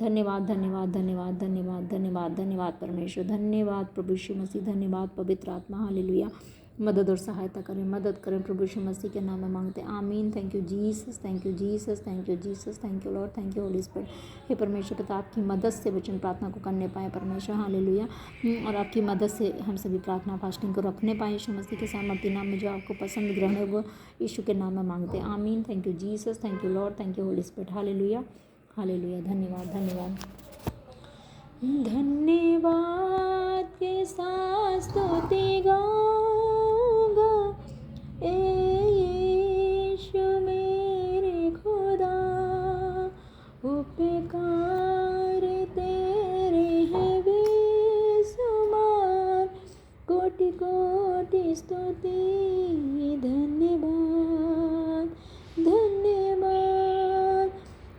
धन्यवाद धन्यवाद धन्यवाद धन्यवाद धन्यवाद धन्यवाद परमेश्वर, धन्यवाद प्रभु यीशु मसीह, धन्यवाद पवित्र आत्मा। हालेलुया। मदद और सहायता करें, मदद करें प्रभु यीशु मसीह के नाम में मांगते हैं, आमीन। Thank you Jesus, thank you Jesus, thank you Jesus, thank you Lord, thank you Holy Spirit. हे परमेश्वर पिता, आपकी मदद से वचन प्रार्थना को करने पाए परमेश्वर, हालेलुया। और आपकी मदद से हम सभी प्रार्थना फास्टिंग को रखने पाए यीशु मसीह के सामर्थ्य नाम में, जो आपको पसंद ग्रहण है वो यीशु के नाम में मांगते हैं, आमीन। Thank you Jesus, thank you Lord, thank you Holy spirit. Hallelujah hallelujah. धन्यवाद धन्यवाद धन्यवाद के साथ स्तुति गाऊंगा, ए यीशु मेरे खुदा, उपकार तेरे हैं बेशुमार, कोटि कोटि स्तुति। धन्यवाद धन्यवाद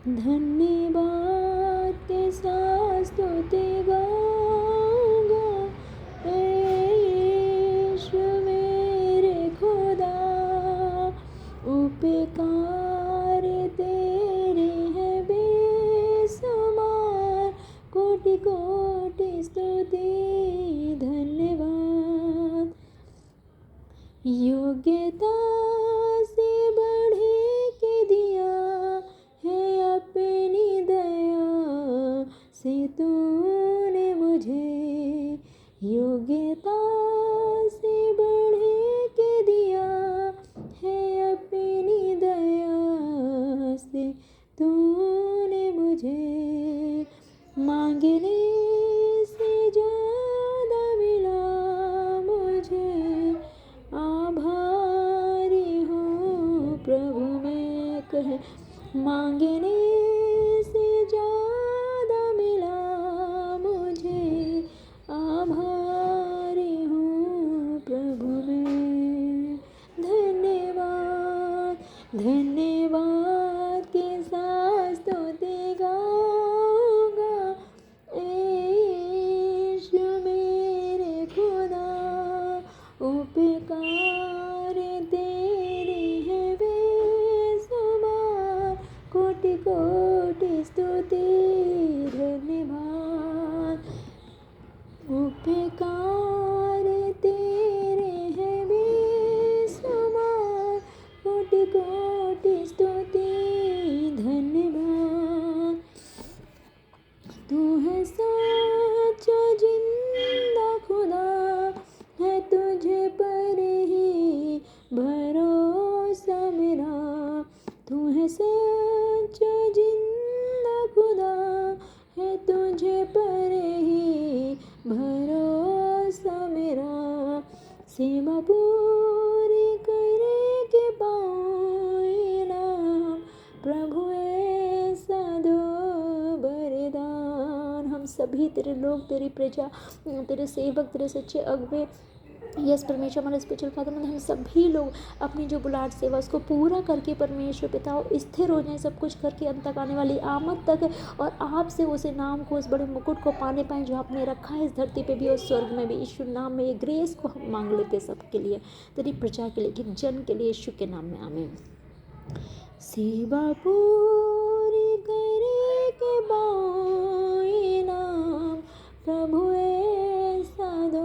धन्यवाद के साथ स्तुति गाऊंगा, ए यीशु मेरे खुदा, उपकार तेरे हैं बेशुमार, कोटि कोटि स्तुति। धन्यवाद। योग्यता से बढ़ के दिया है अपनी दया से तूने मुझे, योग्यता से बढ़ के दिया है अपनी दया से तूने मुझे, मांगने से ज़्यादा मिला मुझे, आभारी हूँ प्रभु मैं कहे, मांगने से ज़्यादा मिला मुझे, आभारी हूँ प्रभु मैं। धन्यवाद धन्यवाद के साथ स्तुति गाऊंगा, ए यीशु मेरे खुदा, उपकार तेरे हैं बेशुमार, कोटि कोटि स्तुति। धन्यवाद। उपकार तेरे हैं बेशुमार, कोटि कोटि स्तुति। धन्यवाद। तू है सच्चा जिंदा खुदा, है तुझे पर ही भरोसा मेरा, तू है सच्चा जिंदा खुदा, है तुझे पर ही भरोसा मेरा, सेवा पूरी करे के पाऊँ इनाम, प्रभु ऐसा दो वरदान। हम सभी तेरे लोग, तेरी प्रजा, तेरे सेवक, तेरे सच्चे अगुवे, यस परमेश्वर हमारे स्पिरिचुअल फादर, हम सभी लोग अपनी जो बुलाट सेवा उसको पूरा करके परमेश्वर पिता स्थिर हो जाए, सब कुछ करके अंत तक आने वाली आमद तक, और आपसे उस नाम को, उस बड़े मुकुट को पाने पाएँ जो आपने रखा है इस धरती पे भी और स्वर्ग में भी। यीशु नाम में ये ग्रेस को हम मांग लेते सबके लिए, तेरी प्रजा के लिए, जन के लिए, यीशु के नाम में आमीन। सेवा पूरी करे के बाई नाम, प्रभु ऐसा दो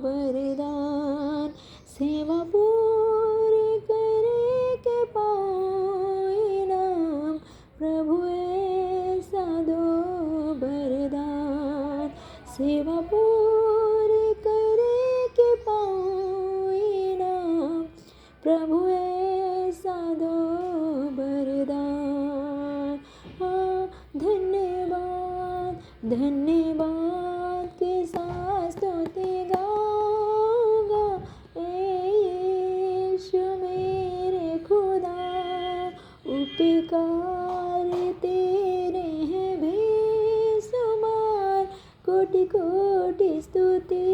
वरदान, सेवा पूरी करे के बाई नाम, प्रभु ऐसा दो वरदान, सेवा पूरी करे के बाई नाम, प्रभु ऐसा दो वरदान। धन्यवाद धन्यवाद के साथ स्तुति गाऊंगा, ए यीशु मेरे खुदा, उपकार तेरे हैं बेशुमार, कोटि कोटि स्तुति।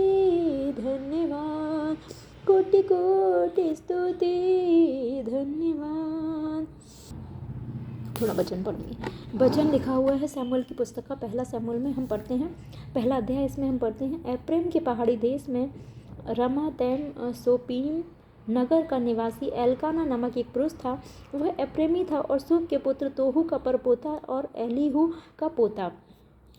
धन्यवाद, कोटि कोटि स्तुति। धन्यवाद। थोड़ा वचन पढ़ेंगे। वचन लिखा हुआ है सैमुएल की पुस्तक का, पहला सैमुएल में हम पढ़ते हैं, पहला अध्याय इसमें हम पढ़ते हैं। एफ्रेम के पहाड़ी देश में रमातैम सोपीम नगर का निवासी एल्काना नामक एक पुरुष था। वह अप्रेमी था और सूफ के पुत्र तोहू का परपोता और एलीहू का पोता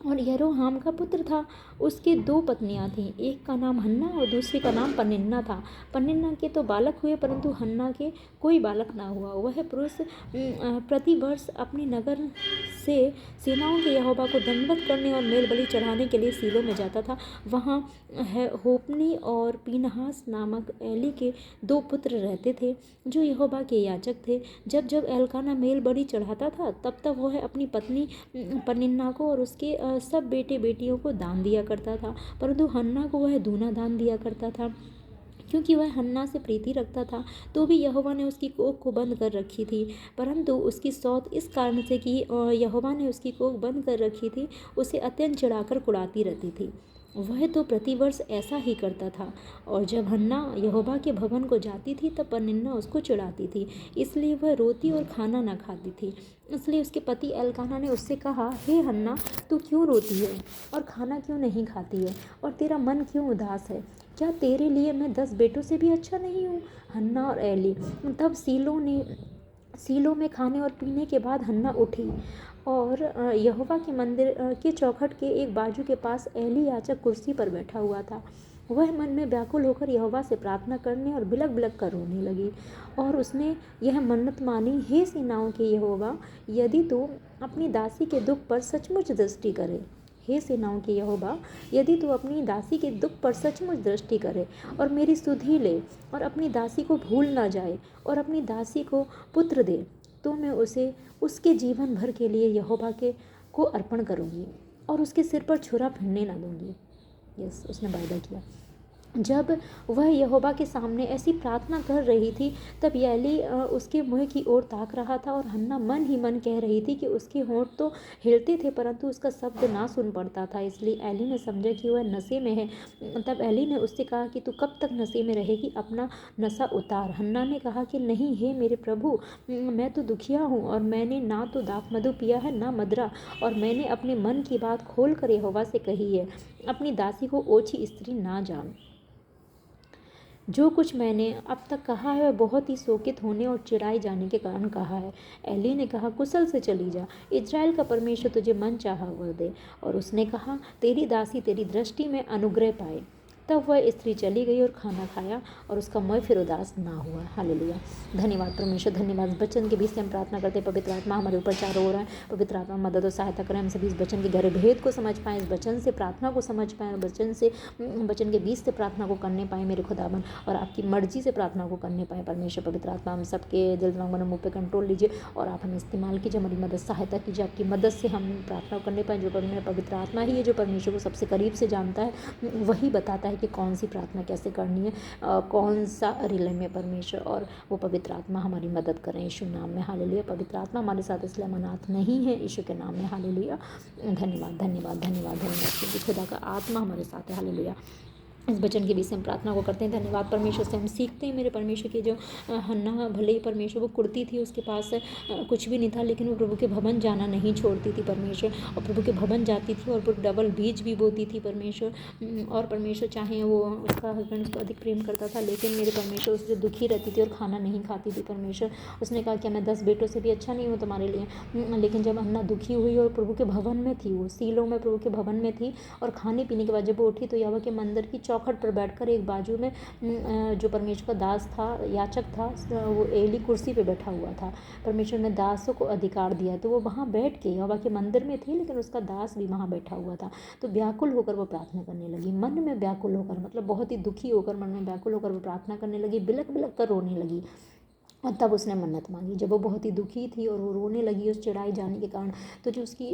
और यरोहाम का पुत्र था। उसके 2 पत्नियां थीं, एक का नाम हन्ना और दूसरी का नाम पनिन्ना था। पनिन्ना के तो बालक हुए परंतु हन्ना के कोई बालक ना हुआ। वह पुरुष प्रतिवर्ष अपने नगर से सेनाओं के यहोवा को दंडवत करने और मेल बलि चढ़ाने के लिए सीलो में जाता था। वहाँ होपनी और पीनहास नामक एली के 2 पुत्र रहते थे जो यहोवा के याजक थे। जब जब एल्काना मेल बलि चढ़ाता था तब तब वह अपनी पत्नी पनिन्ना को और उसके सब बेटे बेटियों को दान दिया करता था, परंतु हन्ना को वह दूना दान दिया करता था क्योंकि वह हन्ना से प्रीति रखता था। तो भी यहोवा ने उसकी कोख को बंद कर रखी थी, परंतु उसकी सौत इस कारण से कि यहोवा ने उसकी कोख बंद कर रखी थी, उसे अत्यंत चिढ़ाकर कुड़ाती रहती थी। वह तो प्रतिवर्ष ऐसा ही करता था और जब हन्ना यहोवा के भवन को जाती थी तब पनिन्ना उसको चिढ़ाती थी, इसलिए वह रोती और खाना न खाती थी। इसलिए उसके पति एल्काना ने उससे कहा, हे हन्ना, तू क्यों रोती है और खाना क्यों नहीं खाती है और तेरा मन क्यों उदास है? क्या तेरे लिए मैं 10 बेटों से भी अच्छा नहीं हूँ? हन्ना और एली। तब सीलो में खाने और पीने के बाद हन्ना उठी और यहोवा के मंदिर के चौखट के एक बाजू के पास एली याजक कुर्सी पर बैठा हुआ था। वह मन में व्याकुल होकर यहोवा से प्रार्थना करने और बिलक बिलक कर रोने लगी और उसने यह मन्नत मानी, हे सेनाओं के यहोवा, यदि तू अपनी दासी के दुख पर सचमुच दृष्टि करे, हे सेनाओं के यहोवा, यदि तू अपनी दासी के दुख पर सचमुच दृष्टि करे और मेरी सुधि ले और अपनी दासी को भूल ना जाए और अपनी दासी को पुत्र दे, तो मैं उसे उसके जीवन भर के लिए यहोवा के को अर्पण करूँगी और उसके सिर पर छुरा फिरने ना दूँगी। यस, उसने वायदा किया। जब वह यहोवा के सामने ऐसी प्रार्थना कर रही थी तब एली उसके मुँह की ओर ताक रहा था और हन्ना मन ही मन कह रही थी कि उसके होंठ तो हिलते थे परंतु उसका शब्द ना सुन पड़ता था। इसलिए एली ने समझा कि वह नशे में है। तब एली ने उससे कहा कि तू कब तक नशे में रहेगी, अपना नशा उतार। हन्ना ने कहा कि नहीं, हे मेरे प्रभु, मैं तो दुखिया हूँ और मैंने ना तो दाख मधु पिया है ना मदरा, और मैंने अपने मन की बात खोल कर यहोवा से कही है, अपनी दासी को ओछी स्त्री ना जान। जो कुछ मैंने अब तक कहा है वह बहुत ही शोकित होने और चिढ़ाए जाने के कारण कहा है। एली ने कहा, कुशल से चली जा, इज़राइल का परमेश्वर तुझे मन चाहा वर दे। और उसने कहा, तेरी दासी तेरी दृष्टि में अनुग्रह पाए। तब वह स्त्री चली गई और खाना खाया और उसका मन फिर उदास ना हुआ। हालेलुया। धन्यवाद परमेश्वर, धन्यवाद। वचन के बीच से हम प्रार्थना करते हैं, पवित्र आत्मा हमारे ऊपर चारों ओर है। पवित्र आत्मा मदद और सहायता करें, हम सभी इस वचन के गहरे भेद को समझ पाएँ, इस वचन से प्रार्थना को समझ पाएँ और वचन के बीच से प्रार्थना को करने पाएँ मेरे खुदावन, और आपकी मर्जी से प्रार्थना को करने पाएँ परमेश्वर। पवित्र आत्मा हम सबके दिल दिमाग मन मुँह पे कंट्रोल लीजिए और आप हमें इस्तेमाल कीजिए, हमारी मदद सहायता कीजिए। आपकी मदद से हम प्रार्थना करने पाएँ। जो पवित्र आत्मा ही है जो परमेश्वर को सबसे करीब से जानता है, वही बताता है कि कौन सी प्रार्थना कैसे करनी है, कौन सा रिले में परमेश्वर, और वो पवित्र आत्मा हमारी मदद करें यीशु नाम में। हालेलुया। पवित्र आत्मा हमारे साथ इसलिए हम अनाथ नहीं है, यीशु के नाम में। हालेलुया। धन्यवाद धन्यवाद धन्यवाद धन्यवाद क्योंकि खुदा का आत्मा हमारे साथ है। हालेलुया। इस वचन के बीच से हम प्रार्थना को करते हैं। धन्यवाद परमेश्वर से हम सीखते हैं मेरे परमेश्वर की, जो हन्ना भले ही परमेश्वर वो कुड़ती थी, उसके पास कुछ भी नहीं था, लेकिन वो प्रभु के भवन जाना नहीं छोड़ती थी परमेश्वर, और प्रभु के भवन जाती थी और वो डबल बीज भी बोती थी परमेश्वर। और परमेश्वर चाहे वो उसका हस्बैंड उसको अधिक प्रेम करता था, लेकिन मेरे परमेश्वर उससे दुखी रहती थी और खाना नहीं खाती थी परमेश्वर। उसने कहा कि मैं 10 बेटों से भी अच्छा नहीं हूँ तुम्हारे लिए। लेकिन जब हन्ना दुखी हुई और प्रभु के भवन में थी, वो सीलो में प्रभु के भवन में थी, और खाने पीने के बाद जब वो उठी तो यहोवा के मंदिर की चौखट पर बैठकर एक बाजू में जो परमेश्वर का दास था, याचक था, वो एली कुर्सी पे बैठा हुआ था। परमेश्वर ने दासों को अधिकार दिया, तो वो वहाँ बैठ के यहोवा के मंदिर में थी, लेकिन उसका दास भी वहाँ बैठा हुआ था। तो व्याकुल होकर वो प्रार्थना करने लगी, मन में व्याकुल होकर, मतलब बहुत ही दुखी होकर, मन में व्याकुल होकर वो प्रार्थना करने लगी, बिलक बिलक कर रोने लगी। और तब उसने मन्नत मांगी, जब वो बहुत ही दुखी थी और वो रोने लगी उस चिढ़ाई जाने के कारण। तो जो उसकी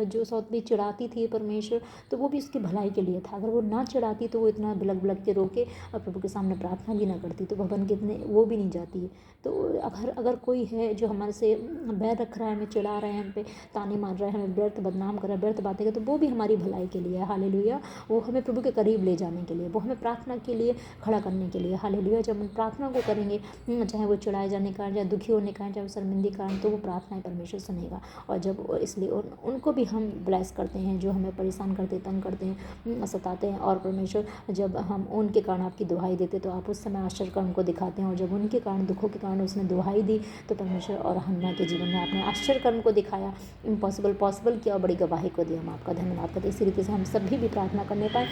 जो सौत भी चिढ़ाती थी परमेश्वर, तो वो भी उसकी भलाई के लिए था। अगर वो ना चिढ़ाती तो वो इतना बिलक बिलक के रोके और प्रभु के सामने प्रार्थना भी ना करती, तो भवन कितने वो भी नहीं जाती। तो अगर कोई है जो हमारे से बैर रख रहा है, हमें चिढ़ा रहा है, हम पे ताने मार रहा है, हमें व्यर्थ बदनाम कर रहा है, व्यर्थ बातें कर, तो वो भी हमारी भलाई के लिए है। हालेलुया। वो हमें प्रभु के करीब ले जाने के लिए, वो हमें प्रार्थना के लिए खड़ा करने के लिए। हालेलुया। जब हम प्रार्थना को करेंगे, चाहे वो चिढ़ाई चिढ़ाए जाने का, चाहे दुखी होने का, चाहे शर्मिंदगी कारण, तो वो प्रार्थनाएं परमेश्वर सुनेगा। और जब इसलिए उनको भी हम ब्लेस करते हैं जो हमें परेशान करते, तंग करते हैं, सताते हैं। और परमेश्वर जब हम उनके कारण आपकी दुहाई देते तो आप उस समय आश्चर्य कर्म को दिखाते हैं। और जब उनके कारण, दुखों के कारण उसने दुहाई दी तो परमेश्वर और हन्ना के जीवन में आपने आश्चर्य कर्म को दिखाया, इम्पॉसिबल पॉसिबल किया और बड़ी गवाही को दी। हम आपका धन्यवाद करते। इसी रीति से हम सभी भी प्रार्थना करने पाए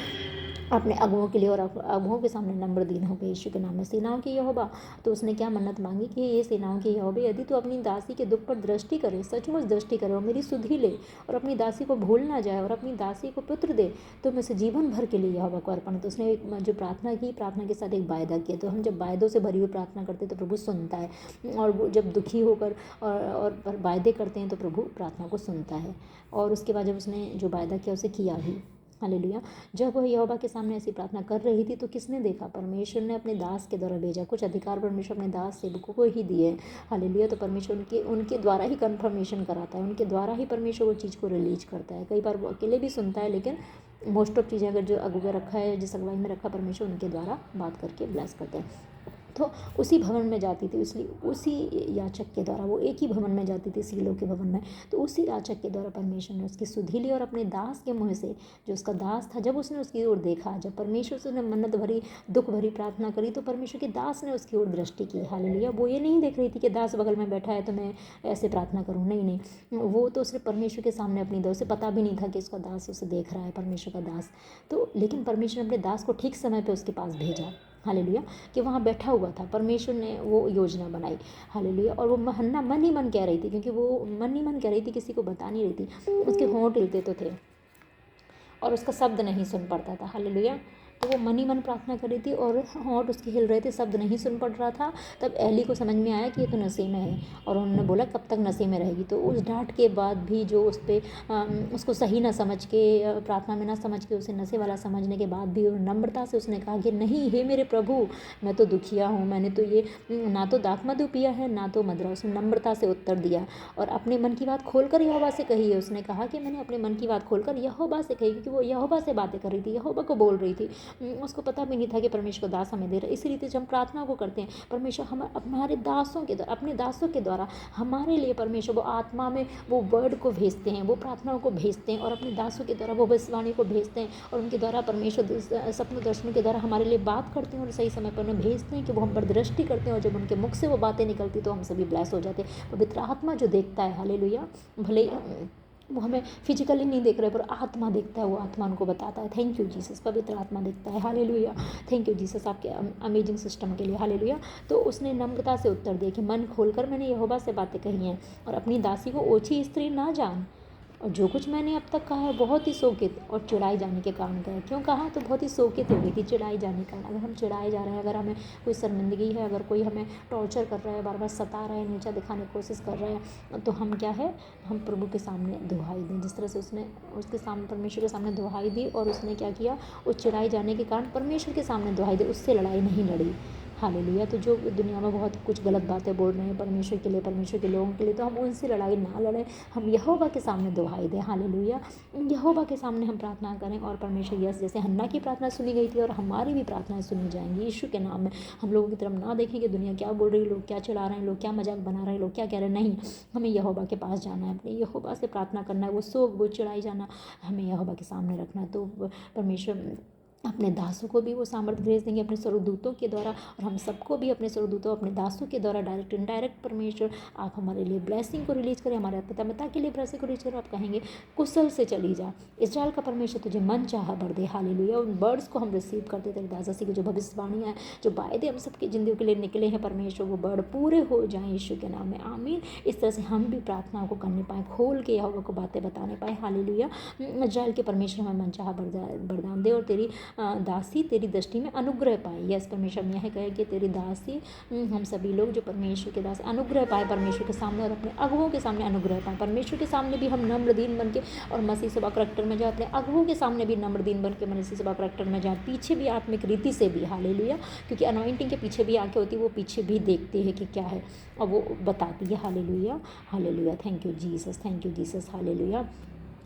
अपने अगुओं के लिए और अगुओं के सामने नम्र दीन हो गए यीशु के नाम में। सेनाओं की यहोवा, तो उसने क्या मन्नत मांगी कि ये सेनाओं की यहोवा, यदि तू अपनी दासी के दुख पर दृष्टि करे, सचमुच दृष्टि करे और मेरी सुधि ले और अपनी दासी को भूल ना जाए और अपनी दासी को पुत्र दे, तो मैं उसे जीवन भर के लिए यहोवा को अर्पण। तो उसने जो प्रार्थना की, प्रार्थना के साथ एक वायदा किया। तो हम जब वायदों से भरी हुई प्रार्थना करते हैं तो प्रभु सुनता है, और वो जब दुखी होकर और वायदे करते हैं तो प्रभु प्रार्थना को सुनता है। और उसके बाद जब उसने जो वायदा किया उसे किया भी। हालेलुया। जब वह यहोवा के सामने ऐसी प्रार्थना कर रही थी तो किसने देखा? परमेश्वर ने अपने दास के द्वारा भेजा। कुछ अधिकार परमेश्वर अपने दास सेवकों को ही दिए हैं। हालेलुया। तो परमेश्वर उनके द्वारा ही कन्फर्मेशन कराता है, उनके द्वारा ही परमेश्वर वो चीज़ को रिलीज करता है। कई बार वो अकेले भी सुनता है, लेकिन मोस्ट ऑफ चीज़ें अगर जो अगुआ रखा है, जिस अगुवाई में रखा, परमेश्वर उनके द्वारा बात करके ब्लेस करते हैं। तो उसी भवन में जाती थी, इसलिए उसी याचक के द्वारा, वो एक ही भवन में जाती थी, सीलों के भवन में। तो उसी याचक के द्वारा परमेश्वर ने उसकी सुधि ली और अपने दास के मुँह से, जो उसका दास था, जब उसने उसकी ओर देखा, जब परमेश्वर से उसने मन्नत भरी, दुख भरी प्रार्थना करी, तो परमेश्वर के दास ने उसकी ओर दृष्टि की। हालेलुया। वो ये नहीं देख रही थी कि दास बगल में बैठा है तो मैं ऐसे प्रार्थना करूँ, नहीं, वो तो सिर्फ परमेश्वर के सामने अपनी उसे पता भी नहीं था कि उसका दास उसे देख रहा है, परमेश्वर का दास। तो लेकिन परमेश्वर ने अपने दास को ठीक समय पर उसके पास भेजा। हालेलुया। कि वहाँ बैठा हुआ था, परमेश्वर ने वो योजना बनाई। हालेलुया। और वो हन्ना मन ही मन कह रही थी, क्योंकि वो मन ही मन कह रही थी, किसी को बता नहीं रही थी। उसके होंठ हिलते तो थे और उसका शब्द नहीं सुन पड़ता था। हालेलुया। तो वो मन ही मन प्रार्थना कर रही थी और होंठ उसके हिल रहे थे, शब्द नहीं सुन पड़ रहा था। तब एली को समझ में आया कि ये तो नशे में है, और उन्होंने बोला कब तक नशे में रहेगी। तो उस डांट के बाद भी, जो उस पर उसको सही ना समझ के, प्रार्थना में ना समझ के, उसे नशे वाला समझने के बाद भी नम्रता से उसने कहा कि नहीं, हे मेरे प्रभु, मैं तो दुखिया हूँ, मैंने तो ये ना तो दाखमधु पिया है ना तो मदरा। उसने नम्रता से उत्तर दिया और अपने मन की बात खोलकर यहोवा से कही है। उसने कहा कि मैंने अपने मन की बात खोलकर यहोवा से कही, क्योंकि वो यहोवा से बातें कर रही थी, यहोवा को बोल रही थी। उसको पता भी नहीं था कि परमेश्वर दास हमें दे रहा है। इसी रीति जब हम प्रार्थना को करते हैं, परमेश्वर हमारे दासों के द्वारा, अपने दासों के द्वारा हमारे लिए परमेश्वर वो आत्मा में वो वर्ड को भेजते हैं, वो प्रार्थनाओं को भेजते हैं, और अपने दासों के द्वारा वो भविष्यवाणी को भेजते हैं, और उनके द्वारा परमेश्वर सपनों दर्शनों के द्वारा हमारे लिए बात करते हैं और सही समय पर उन्हें भेजते हैं कि वो हम पर दृष्टि करते हैं। और जब उनके मुख से वो बातें निकलती तो हम सभी ब्लेस हो जाते हैं। पवित्र आत्मा जो देखता है, हालेलुया, भले वो हमें फिजिकली नहीं देख रहे पर आत्मा देखता है, वो आत्मा उनको बताता है। Thank you Jesus. पवित्र आत्मा देखता है। हालेलुया। थैंक यू जीसस आपके अमेजिंग सिस्टम के लिए। हालेलुया। तो उसने नम्रता से उत्तर दिया कि मन खोलकर मैंने यहोवा से बातें कही हैं, और अपनी दासी को ओछी स्त्री ना जान, और जो कुछ मैंने अब तक कहा है बहुत ही शोकित और चिढ़ाई जाने के कारण कहा। क्यों कहा? तो बहुत ही शोकित हो गई थी, चिढ़ाई जाने के कारण। अगर हम चिढ़ाए जा रहे हैं, अगर हमें कोई शर्मिंदगी है, अगर कोई हमें टॉर्चर कर रहा है, बार बार सता रहा है, नीचा दिखाने की कोशिश कर रहा है, तो हम क्या है, हम प्रभु के सामने दुहाई दें। जिस तरह से उसने उसके सामने, परमेश्वर के सामने दुहाई दी, और उसने क्या किया, उस चिढ़ाई जाने के कारण परमेश्वर के सामने दुहाई दी, उससे लड़ाई नहीं लड़ी। हालेलुया। तो जो दुनिया में बहुत कुछ गलत बातें बोल रहे हैं परमेश्वर के लिए, परमेश्वर के लोगों के लिए, तो हम उनसे लड़ाई ना लड़ें, हम यहोवा के सामने दुहाई दें। हालेलुया। यहोवा के सामने हम प्रार्थना करें, और परमेश्वर यस, जैसे हन्ना की प्रार्थना सुनी गई थी और हमारी भी प्रार्थनाएं सुनी जाएंगी यीशु के नाम में। हम लोगों की तरफ ना देखें कि दुनिया क्या बोल रही है, लोग क्या चला रहे हैं, लोग क्या मजाक बना रहे हैं, लोग क्या कह रहे हैं। नहीं, हमें यहोवा के पास जाना है, अपने यहोवा से प्रार्थना करना है। वो शोक, वो चिढ़ाई जाना हमें यहोवा के सामने रखना है। तो परमेश्वर अपने दासों को भी वो सामर्थ्य भेज देंगे अपने स्वर्गदूतों के द्वारा, और हम सबको भी अपने स्वर्गदूतों, अपने दासों के द्वारा डायरेक्ट इनडायरेक्ट परमेश्वर आप हमारे लिए ब्लेसिंग को रिलीज करें, हमारे पिता के लिए ब्लेसिंग को रिलीज करें। आप कहेंगे कुशल से चली जा, इस्राएल का परमेश्वर तुझे मन चाहा भर दे। हालेलुया। उन वर्ड्स को हम रिसीव करते थे दासासी की जो भविष्यवाणियाँ हैं, जो वायदे हम सबकी जिंदगी के लिए निकले हैं, परमेश्वर वो वर्ड पूरे हो जाएं यीशु के नाम में। आमीन। इस तरह से हम भी प्रार्थनाओं को करने पाएँ, खोल के यहोवा को बातें बताने पाएँ। हालेलुया। इस्राएल के परमेश्वर हमें मन चाहा वरदान दे, और तेरी दासी तेरी दृष्टि में अनुग्रह पाए। यस, परमेश्वर ने यह कहे कि तेरी दासी, हम सभी लोग जो परमेश्वर के दास अनुग्रह पाए परमेश्वर के सामने, और अपने अगुओं के सामने अनुग्रह पाए। परमेश्वर के सामने भी हम नम्र दीन बन के और मसीह सभा करैक्टर में जाए, अपने अगुओं के सामने भी नम्र दीन बन के मसीह सभा करैक्टर में जाए, पीछे भी आत्मिक रीति से भी। हालेलुया। क्योंकि अनॉइंटिंग के पीछे भी आके होती है, वो पीछे भी देखती है कि क्या है और वो बताती है। Hallelujah. Hallelujah. Thank you Jesus, thank you Jesus. Hallelujah.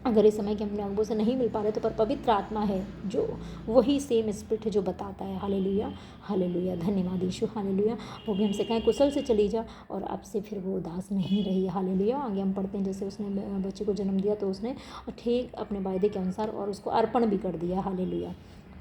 अगर इस समय के हम लोगों से नहीं मिल पा रहे तो पर पवित्र आत्मा है जो वही सेम स्पिरिट है जो बताता है। हालेलुया, हालेलुया, धन्यवाद यीशु, हालेलुया। वो भी हमसे कहें कुशल से चली जा और अब से फिर वो उदास नहीं रही। हालेलुया। आगे हम पढ़ते हैं जैसे उसने बच्चे को जन्म दिया तो उसने ठीक अपने वायदे के अनुसार और उसको अर्पण भी कर दिया। Hallelujah.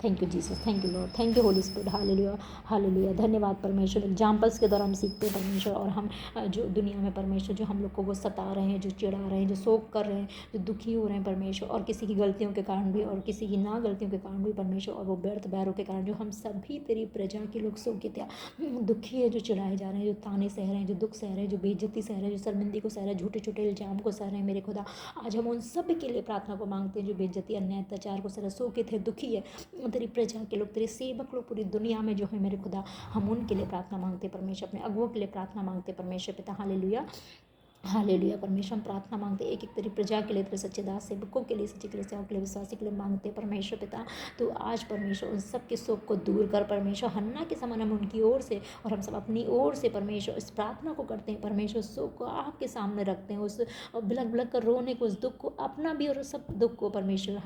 Thank you Jesus, thank you Lord, thank you Holy spirit. Hallelujah, hallelujah, धन्यवाद परमेश्वर। एग्जाम्पल्स के द्वारा हम सीखते हैं परमेश्वर, और हम जो दुनिया में परमेश्वर जो हम लोग को वो सता रहे हैं, जो चिढ़ा रहे हैं, जो शोक कर रहे हैं, जो दुखी हो रहे हैं परमेश्वर, और किसी की गलतियों के कारण भी और किसी की ना गलतियों के कारण भी परमेश्वर, और वो व्यर्थ बैरों के कारण जो हम सभी तेरी प्रजा के लोग शोकित या दुखी है, जो चिढ़ाए जा रहे हैं, जो ताने सह रहे हैं, जो दुख सह रहे हैं, जो बेइज्जती सह रहे हैं, जो शर्मिंदगी को सह रहे हैं, झूठे झूठे इल्जाम को सह रहे हैं मेरे खुदा, आज हम उन सब के लिए प्रार्थना को मांगते हैं जो बेइज्जती अन्याय अत्याचार को सह रहे, शोकित है, दुखी है तेरी प्रजा के लोग, तेरे सेवक लोग पूरी दुनिया में जो है मेरे खुदा, हम उनके लिए प्रार्थना मांगते परमेश्वर, अपने अगुओं के लिए प्रार्थना मांगते परमेश्वर पिता। हालेलुया, हालेलुया परमेश्वर, हम प्रार्थना मांगते एक एक तेरी प्रजा के लिए, तेरे सच्चे दास सेवकों के लिए, सच्चे कलीसियाओं के लिए, विश्वासी के लिए मांगते परमेश्वर पिता। तो आज परमेश्वर उन सब के शोक को दूर कर परमेश्वर, हन्ना के समान हम उनकी ओर से और हम सब अपनी ओर से परमेश्वर इस प्रार्थना को करते हैं परमेश्वर, शोक को आपके सामने रखते हैं, उस बिलक बिलक कर रोने को, उस दुख को अपना भी और सब दुख को परमेश्वर